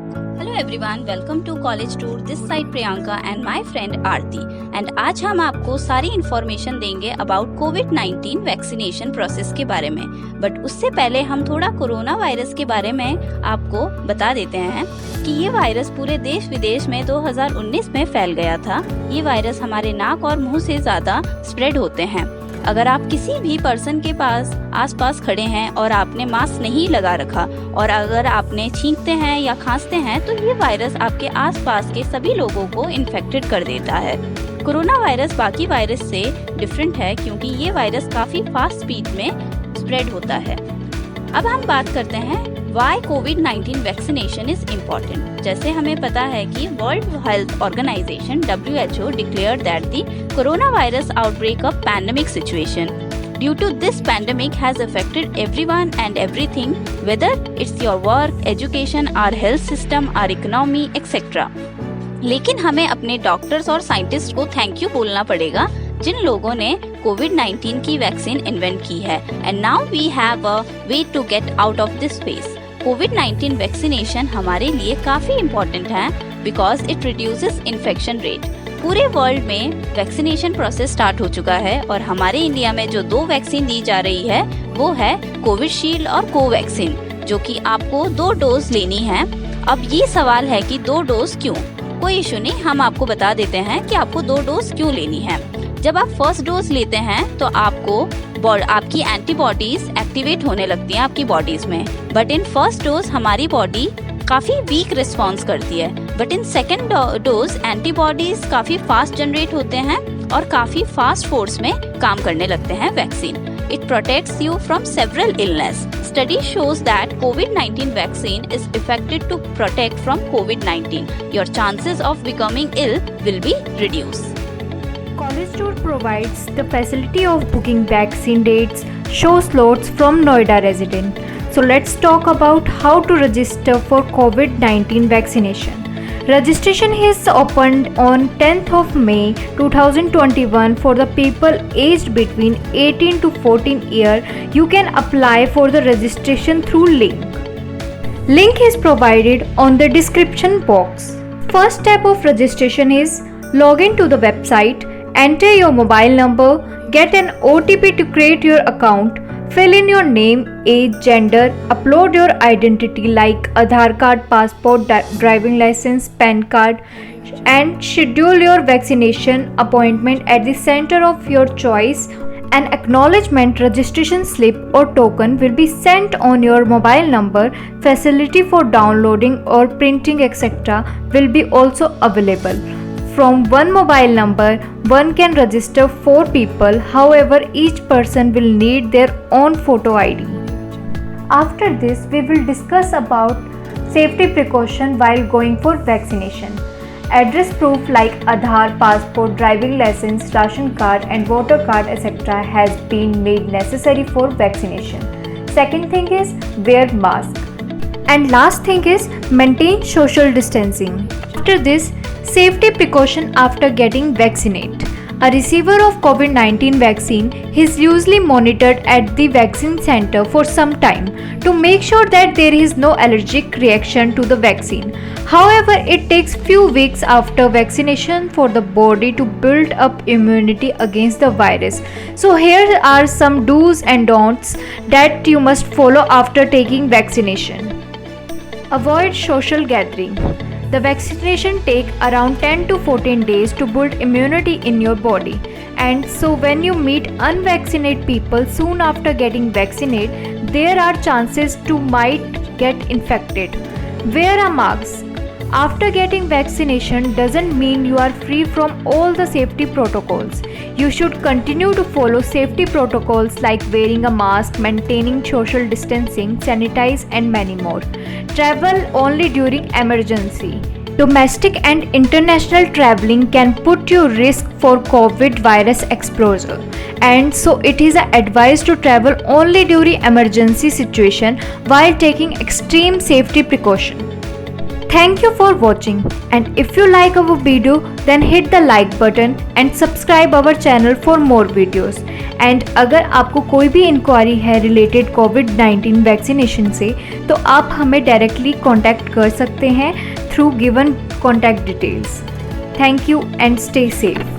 Hello everyone, welcome to college tour. This side Priyanka and my friend Aarti. And आज हम आपको सारी इन्फॉर्मेशन देंगे अबाउट कोविड-19 वैक्सीनेशन प्रोसेस के बारे में। बट उससे पहले हम थोड़ा कोरोना वायरस के बारे में आपको बता देते हैं कि ये वायरस पूरे देश विदेश में 2019 में फैल गया था। ये वायरस हमारे नाक और मुंह से ज्यादा स्प्रेड होते हैं। अगर आप किसी भी पर्सन के पास आसपास खड़े हैं और आपने मास्क नहीं लगा रखा और अगर आपने छींकते हैं या खांसते हैं तो ये वायरस आपके आसपास के सभी लोगों को इन्फेक्टेड कर देता है। कोरोना वायरस बाकी वायरस से डिफरेंट है क्योंकि ये वायरस काफ़ी फास्ट स्पीड में स्प्रेड होता है। अब हम बात करते हैं वाई कोविड-19 वैक्सीनेशन इज इम्पोर्टेंट। जैसे हमें पता है कि World Health Organization WHO declared that the coronavirus outbreak a pandemic situation. Due to this pandemic has affected everyone and everything, whether it's your work, education, our health system, our economy, etc. लेकिन हमें अपने doctors और scientist को thank you बोलना पड़ेगा जिन लोगों ने कोविड-19 की वैक्सीन इन्वेंट की है। And now we have a way to get out of this phase. कोविड-19 वैक्सीनेशन हमारे लिए काफ़ी इम्पोर्टेंट है because it reduces infection rate. पूरे वर्ल्ड में वैक्सीनेशन प्रोसेस स्टार्ट हो चुका है और हमारे इंडिया में जो 2 वैक्सीन दी जा रही है वो है कोविशील्ड और कोवैक्सीन, जो कि आपको 2 डोज लेनी है। अब ये सवाल है कि 2 डोज क्यों? कोई इशू नहीं, हम आपको बता देते हैं कि आपको 2 डोज क्यों लेनी है। जब आप फर्स्ट डोज लेते हैं तो आपकी एंटीबॉडीज एक्टिवेट होने लगती हैं आपकी बॉडीज में। बट इन फर्स्ट डोज हमारी बॉडी काफ़ी वीक रिस्पॉन्स करती है। But in second dose antibodies काफ़ी फास्ट जनरेट होते हैं और काफ़ी फास्ट फोर्स में काम करने लगते हैं vaccine. It protects you from several illness. Study shows that COVID-19 vaccine is effective to protect from COVID-19. Your chances of becoming ill will be reduced. College Tour provides the facility of booking vaccine dates, show slots from Noida resident. So let's talk about how to register for COVID-19 vaccination. Registration is opened on 10th of May 2021 for the people aged between 18 to 14 years. You can apply for the registration through link. Link is provided on the description box. First step of registration is log in to the website, enter your mobile number, get an OTP to create your account. Fill in your name, age, gender, upload your identity like Aadhaar card, passport, driving license, PAN card, and schedule your vaccination appointment at the center of your choice. An acknowledgement registration slip or token will be sent on your mobile number. Facility for downloading or printing etc. will be also available. From one mobile number, one can register 4 people. However, each person will need their own photo ID. After this, we will discuss about safety precaution while going for vaccination. Address proof like Aadhaar, passport, driving license, ration card and voter card etc. has been made necessary for vaccination. Second thing is wear mask. And last thing is maintain social distancing. After this, safety precaution after getting vaccinated. A receiver of COVID-19 vaccine is usually monitored at the vaccine center for some time to make sure that there is no allergic reaction to the vaccine. However, it takes few weeks after vaccination for the body to build up immunity against the virus. So here are some do's and don'ts that you must follow after taking vaccination. Avoid social gathering. The vaccination takes around 10 to 14 days to build immunity in your body. And so when you meet unvaccinated people soon after getting vaccinated, there are chances to might get infected. Wear a mask. After getting vaccination doesn't mean you are free from all the safety protocols. You should continue to follow safety protocols like wearing a mask, maintaining social distancing, sanitize and many more. Travel only during emergency. Domestic and international traveling can put you risk for COVID virus exposure, and so it is advised to travel only during emergency situation while taking extreme safety precaution. Thank you for watching, and if you like our video then hit the like button and subscribe our channel for more videos. And अगर आपको कोई भी inquiry है related कोविड-19 vaccination से तो आप हमें directly contact कर सकते हैं through given contact details. Thank you and stay safe.